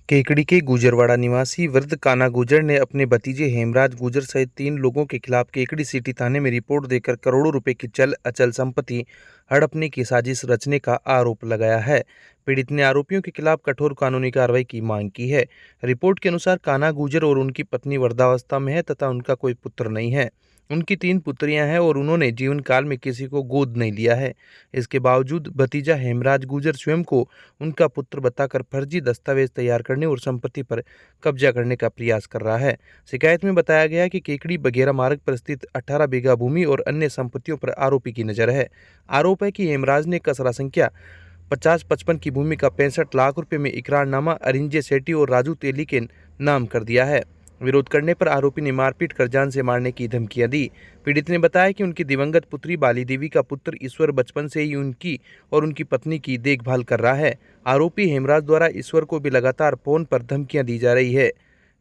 केकड़ी के गुजरवाड़ा निवासी वृद्ध कान्हा गुर्जर ने अपने भतीजे हेमराज गुर्जर सहित 3 लोगों के खिलाफ केकड़ी सिटी थाने में रिपोर्ट देकर करोड़ों रुपए की चल अचल संपत्ति हड़पने की साजिश रचने का आरोप लगाया है। पीड़ित ने आरोपियों के खिलाफ कठोर कानूनी कार्रवाई की मांग की है। रिपोर्ट के अनुसार कान्हा गुर्जर और उनकी पत्नी वृद्धावस्था में है तथा उनका कोई पुत्र नहीं है। उनकी 3 पुत्रियां हैं और उन्होंने जीवन काल में किसी को गोद नहीं लिया है। इसके बावजूद भतीजा हेमराज गुर्जर स्वयं को उनका पुत्र बताकर फर्जी दस्तावेज तैयार करने और संपत्ति पर कब्जा करने का प्रयास कर रहा है। शिकायत में बताया गया कि केकड़ी बघेरा मार्ग पर स्थित 18 बीघा भूमि और अन्य संपत्तियों पर आरोपी की नजर है। आरोप है कि हेमराज ने कसरा संख्या 50-55 की भूमि का 65 लाख रुपए में इकरारनामा अरिंजे सेठी और राजू तेली के नाम कर दिया है। विरोध करने पर आरोपी ने मारपीट कर जान से मारने की धमकियां दी। पीड़ित ने बताया कि उनकी दिवंगत पुत्री बाली देवी का पुत्र ईश्वर बचपन से ही उनकी और उनकी पत्नी की देखभाल कर रहा है। आरोपी हेमराज द्वारा ईश्वर को भी लगातार फोन पर धमकियां दी जा रही है।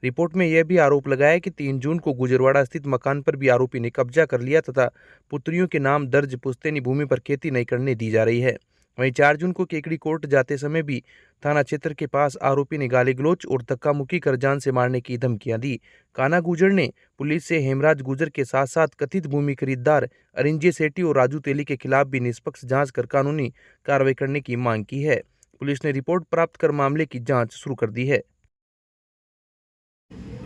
रिपोर्ट में यह भी आरोप लगाया कि 3 जून को गुजरवाड़ा स्थित मकान पर भी आरोपी ने कब्जा कर लिया तथा पुत्रियों के नाम दर्ज पुश्तैनी भूमि पर खेती नहीं करने दी जा रही है। वहीं 4 जून को केकड़ी कोर्ट जाते समय भी थाना क्षेत्र के पास आरोपी ने गाली गलौज और धक्का-मुक्की कर जान से मारने की धमकियां दी। कान्हा गुर्जर ने पुलिस से हेमराज गुर्जर के साथ साथ कथित भूमि खरीदार अरिंजे सेठी और राजू तेली के खिलाफ भी निष्पक्ष जांच कर कानूनी कार्रवाई करने की मांग की है। पुलिस ने रिपोर्ट प्राप्त कर मामले की जांच शुरू कर दी है।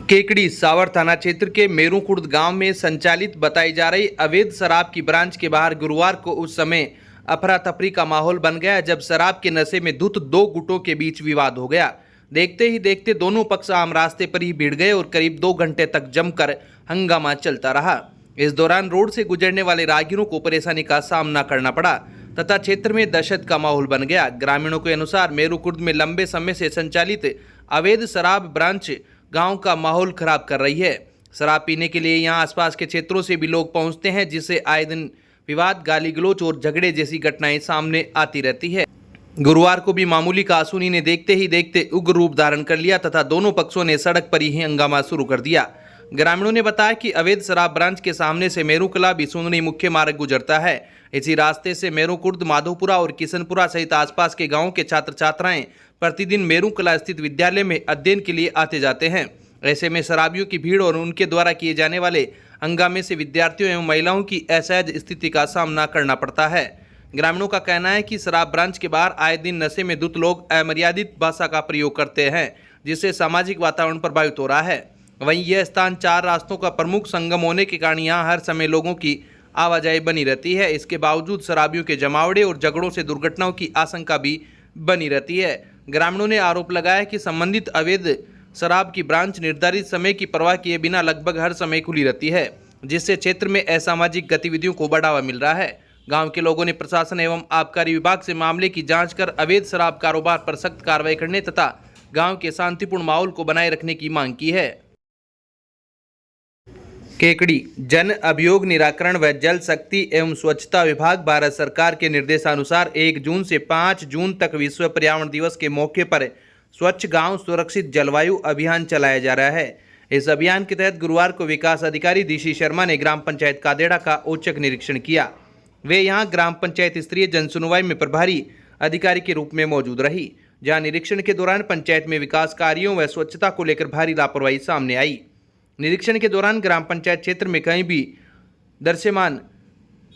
केकड़ी सावर थाना क्षेत्र के मेरूकुर्द गांव में संचालित बताई जा रही अवैध शराब की ब्रांच के बाहर गुरुवार को उस समय अफरा तफरी का माहौल बन गया जब शराब के नशे में धुत 2 गुटों के बीच विवाद हो गया। देखते ही देखते दोनों पक्ष आम रास्ते पर ही भिड़ गए और करीब 2 घंटे तक जमकर हंगामा चलता रहा। इस दौरान रोड से गुजरने वाले राहगीरों को परेशानी का सामना करना पड़ा तथा क्षेत्र में दहशत का माहौल बन गया। ग्रामीणों के अनुसार मेरूकुर्द में लंबे समय से संचालित अवैध शराब ब्रांच गाँव का माहौल खराब कर रही है। शराब पीने के लिए यहाँ आसपास के क्षेत्रों से भी लोग पहुँचते हैं, जिससे आए दिन विवाद, गाली गलौज और झगड़े जैसी घटनाएं सामने आती रहती है। गुरुवार को भी मामूली कासूनी ने देखते ही देखते उग्र रूप धारण कर लिया तथा दोनों पक्षों ने सड़क पर ही हंगामा शुरू कर दिया। ग्रामीणों ने बताया कि अवैध शराब ब्रांच के सामने से मेरूकला बिसुनरी मुख्य मार्ग गुजरता है। इसी रास्ते से मेरूकुर्द, माधोपुरा और किशनपुरा सहित आसपास के गाँव के छात्र छात्राएं प्रतिदिन मेरूकला स्थित विद्यालय में अध्ययन के लिए आते जाते हैं। ऐसे में शराबियों की भीड़ और उनके द्वारा किए जाने वाले हंगामे से विद्यार्थियों एवं महिलाओं की असहज स्थिति का सामना करना पड़ता है। ग्रामीणों का कहना है कि शराब ब्रांच के बाहर आए दिन नशे में धुत लोग अमर्यादित भाषा का प्रयोग करते हैं, जिससे सामाजिक वातावरण प्रभावित हो रहा है। वहीं यह स्थान 4 रास्तों का प्रमुख संगम होने के कारण यहाँ हर समय लोगों की आवाजाही बनी रहती है। इसके बावजूद शराबियों के जमावड़े और झगड़ों से दुर्घटनाओं की आशंका भी बनी रहती है। ग्रामीणों ने आरोप लगाया कि संबंधित अवैध शराब की ब्रांच निर्धारित समय की परवाह किए बिना लगभग हर समय खुली रहती है, जिससे क्षेत्र में असामाजिक गतिविधियों को बढ़ावा मिल रहा है। गांव के लोगों ने प्रशासन एवं आबकारी विभाग से मामले की जांच कर अवैध शराब कारोबार पर सख्त कार्रवाई करने तथा गांव के शांतिपूर्ण माहौल को बनाए रखने की मांग की है। केकड़ी जन अभियोग निराकरण व जल शक्ति एवं स्वच्छता विभाग भारत सरकार के निर्देशानुसार 1 जून से 5 जून तक विश्व पर्यावरण दिवस के मौके पर स्वच्छ गांव सुरक्षित जलवायु अभियान चलाया जा रहा है। इस अभियान के तहत गुरुवार को विकास अधिकारी डीसी शर्मा ने ग्राम पंचायत कादेड़ा का औचक निरीक्षण किया। वे यहां ग्राम पंचायत स्तरीय जनसुनवाई में प्रभारी अधिकारी के रूप में मौजूद रही, जहां निरीक्षण के दौरान पंचायत में विकास कार्यों व स्वच्छता को लेकर भारी लापरवाही सामने आई। निरीक्षण के दौरान ग्राम पंचायत क्षेत्र में कहीं भी दृश्यमान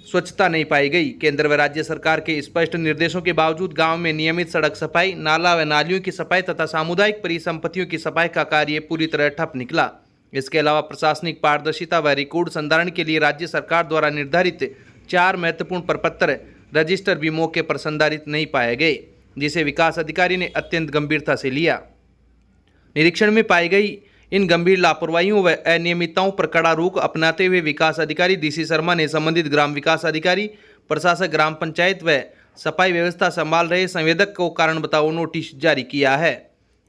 स्वच्छता नहीं पाई गई। केंद्र व राज्य सरकार के स्पष्ट निर्देशों के बावजूद गांव में नियमित सड़क सफाई, नाला व नालियों की सफाई तथा सामुदायिक परिसंपत्तियों की सफाई का कार्य पूरी तरह ठप निकला। इसके अलावा प्रशासनिक पारदर्शिता व रिकॉर्ड संधारण के लिए राज्य सरकार द्वारा निर्धारित 4 महत्वपूर्ण प्रपत्र रजिस्टर भी मौके पर संधारित नहीं पाए गए, जिसे विकास अधिकारी ने अत्यंत गंभीरता से लिया। निरीक्षण में पाई गई इन गंभीर लापरवाहियों व अनियमितताओं पर कड़ा रुख अपनाते हुए विकास अधिकारी डीसी शर्मा ने संबंधित ग्राम विकास अधिकारी, प्रशासक, ग्राम पंचायत व सफाई व्यवस्था संभाल रहे संवेदक को कारण बताओ नोटिस जारी किया है।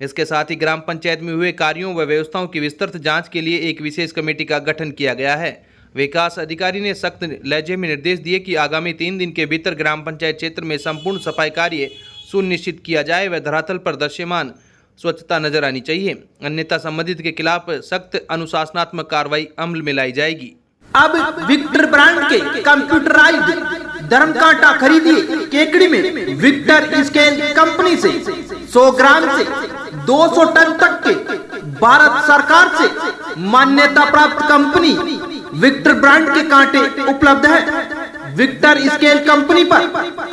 इसके साथ ही ग्राम पंचायत में हुए कार्यों व व्यवस्थाओं की विस्तृत जांच के लिए एक विशेष कमेटी का गठन किया गया है। विकास अधिकारी ने सख्त लहजे में निर्देश दिए कि आगामी 3 दिन के भीतर ग्राम पंचायत क्षेत्र में संपूर्ण सफाई कार्य सुनिश्चित किया जाए व धरातल पर दृश्यमान स्वच्छता नजर आनी चाहिए, अन्यथा संबंधित के खिलाफ सख्त अनुशासनात्मक कार्रवाई अमल में लाई जाएगी। अब विक्टर ब्रांड के कंप्यूटराइज्ड धर्म कांटा खरीदिए केकड़ी में विक्टर स्केल कंपनी से 100 ग्राम से 200 टन तक के भारत सरकार से मान्यता प्राप्त कंपनी विक्टर ब्रांड के कांटे उपलब्ध है। विक्टर स्केल कंपनी पर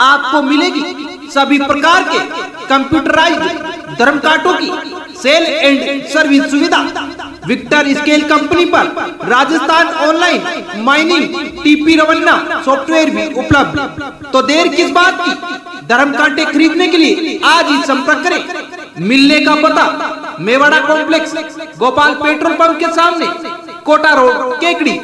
आपको मिलेगी सभी प्रकार के कंप्यूटराइज्ड धर्म कांटों की सेल एंड सर्विस सुविधा। विक्टर स्केल कंपनी पर Rajasthan online mining TP Revanna software भी उपलब्ध। तो देर किस बात की, धर्म कांटे खरीदने के लिए आज ही संपर्क करें। मिलने का पता Mewada complex, Gopal petrol pump के सामने, कोटा रोड, केकड़ी।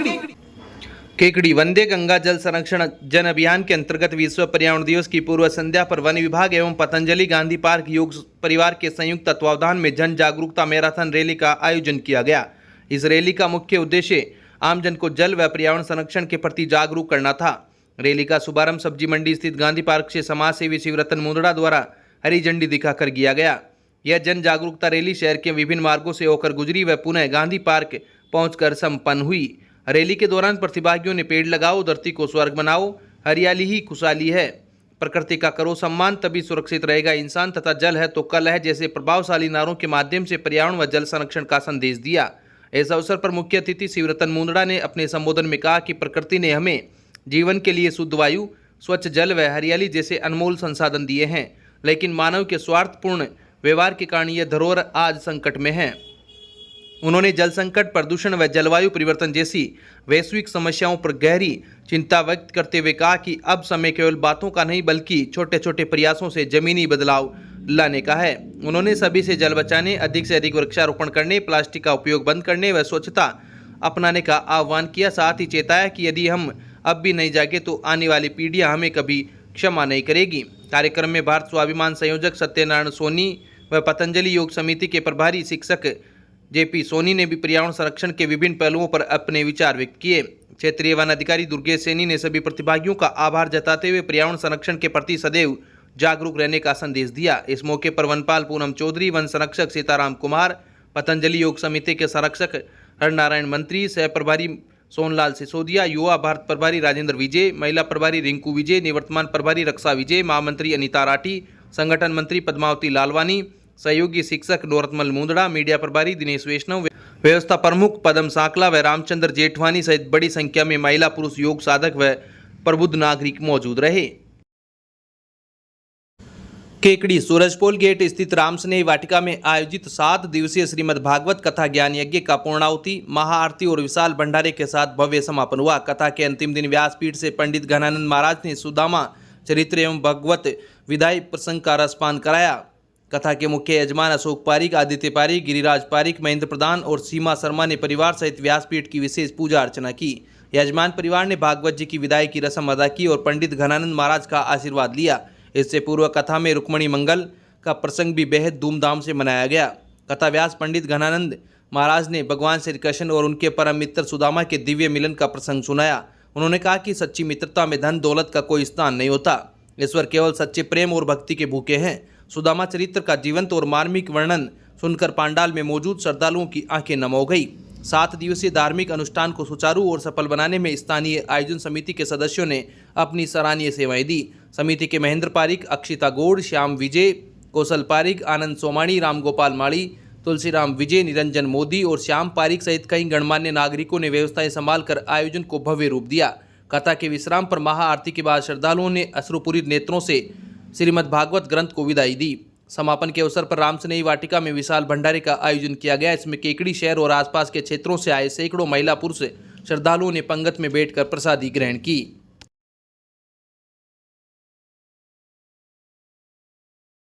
केकड़ी वंदे गंगा जल संरक्षण जन अभियान के अंतर्गत विश्व पर्यावरण दिवस की पूर्व संध्या पर वन विभाग एवं पतंजलि गांधी पार्क योग परिवार के संयुक्त तत्वावधान में जन जागरूकता मैराथन रैली का आयोजन किया गया। इस रैली का मुख्य उद्देश्य आमजन को जल व पर्यावरण संरक्षण के प्रति जागरूक करना था। रैली का शुभारंभ सब्जी मंडी स्थित गांधी पार्क से समाज सेवी शिवरतन मुंदड़ा द्वारा हरी झंडी दिखाकर किया गया। यह जन जागरूकता रैली शहर के विभिन्न मार्गों से होकर गुजरी व पुनः गांधी पार्क पहुंचकर संपन्न हुई। रैली के दौरान प्रतिभागियों ने पेड़ लगाओ, धरती को स्वर्ग बनाओ, हरियाली ही खुशहाली है, प्रकृति का करो सम्मान, तभी सुरक्षित रहेगा इंसान, तथा जल है तो कल है जैसे प्रभावशाली नारों के माध्यम से पर्यावरण व जल संरक्षण का संदेश दिया। इस अवसर पर मुख्य अतिथि शिवरतन मुंदड़ा ने अपने संबोधन में कहा कि प्रकृति ने हमें जीवन के लिए शुद्ध वायु, स्वच्छ जल व हरियाली जैसे अनमोल संसाधन दिए हैं, लेकिन मानव के स्वार्थपूर्ण व्यवहार के कारण यह धरोहर आज संकट में है। उन्होंने जल संकट, प्रदूषण व जलवायु परिवर्तन जैसी वैश्विक समस्याओं पर गहरी चिंता व्यक्त करते हुए कहा कि अब समय केवल बातों का नहीं बल्कि छोटे छोटे प्रयासों से जमीनी बदलाव लाने का है। उन्होंने सभी से जल बचाने, अधिक से अधिक वृक्षारोपण करने, प्लास्टिक का उपयोग बंद करने व स्वच्छता अपनाने का आह्वान किया। साथ ही चेताया कि यदि हम अब भी नहीं जागे तो आने वाली पीढ़ियां हमें कभी क्षमा नहीं करेगी। कार्यक्रम में भारत स्वाभिमान संयोजक सत्यनारायण सोनी व पतंजलि योग समिति के प्रभारी शिक्षक जेपी सोनी ने भी पर्यावरण संरक्षण के विभिन्न पहलुओं पर अपने विचार व्यक्त किए। क्षेत्रीय वन अधिकारी दुर्गेश सैनी ने सभी प्रतिभागियों का आभार जताते हुए पर्यावरण संरक्षण के प्रति सदैव जागरूक रहने का संदेश दिया। इस मौके पर वनपाल पूनम चौधरी, वन संरक्षक सीताराम कुमार, पतंजलि योग समिति के संरक्षक हरनारायण मंत्री, सह प्रभारी सोनलाल सिसोदिया, युवा भारत प्रभारी राजेंद्र विजय, महिला प्रभारी रिंकू विजय, निवर्तमान प्रभारी रक्षा विजय, महामंत्री अनिता राठी, संगठन मंत्री पद्मावती लालवानी, सहयोगी शिक्षक नोरतमल मुंदड़ा, मीडिया प्रभारी दिनेश वैष्णव, व्यवस्था प्रमुख पदम सांकला व रामचंद्र जेठवानी सहित बड़ी संख्या में महिला पुरुष योग साधक व प्रबुद्ध नागरिक मौजूद रहे। केकड़ी सूरजपोल गेट स्थित रामस्नेही वाटिका में आयोजित 7 दिवसीय श्रीमद् भागवत कथा ज्ञान यज्ञ का पूर्णाहुति, महाआरती और विशाल भंडारे के साथ भव्य समापन हुआ। कथा के अंतिम दिन व्यासपीठ से पंडित घनानंद महाराज ने सुदामा चरित्र एवं भगवत विदाई प्रसंग का रसपान कराया। कथा के मुख्य यजमान अशोक पारिक, आदित्य पारिक, गिरिराज पारिक, महेंद्र प्रधान और सीमा शर्मा ने परिवार सहित व्यासपीठ की विशेष पूजा अर्चना की। यजमान परिवार ने भागवत जी की विदाई की रस्म अदा की और पंडित घनानंद महाराज का आशीर्वाद लिया। इससे पूर्व कथा में रुक्मणी मंगल का प्रसंग भी बेहद धूमधाम से मनाया गया। कथा व्यास पंडित घनानंद महाराज ने भगवान श्री कृष्ण और उनके परम मित्र सुदामा के दिव्य मिलन का प्रसंग सुनाया। उन्होंने कहा कि सच्ची मित्रता में धन दौलत का कोई स्थान नहीं होता, ईश्वर केवल सच्चे प्रेम और भक्ति के भूखे हैं। सुदामा चरित्र का जीवंत और मार्मिक वर्णन सुनकर पांडाल में मौजूद श्रद्धालुओं की आंखें नम हो गई। 7 दिवसीय धार्मिक अनुष्ठान को सुचारू और सफल बनाने में स्थानीय आयोजन समिति के सदस्यों ने अपनी सराहनीय सेवाएं दी। समिति के महेंद्र पारिक, अक्षिता गौड़, श्याम विजय, कौशल पारिक, आनंद सोमाणी, रामगोपाल माड़ी, तुलसीराम विजय, निरंजन मोदी और श्याम पारिक सहित कई गणमान्य नागरिकों ने व्यवस्थाएं संभालकर आयोजन को भव्य रूप दिया। कथा के विश्राम पर महाआरती के बाद श्रद्धालुओं ने अश्रुपूरित नेत्रों से श्रीमद् भागवत ग्रंथ को विदाई दी। समापन के अवसर पर रामस्नेही वाटिका में विशाल भंडारे का आयोजन किया गया। इसमें केकड़ी शहर और आसपास के क्षेत्रों से आए सैकड़ों महिला पुरुष श्रद्धालुओं ने पंगत में बैठकर प्रसादी ग्रहण की।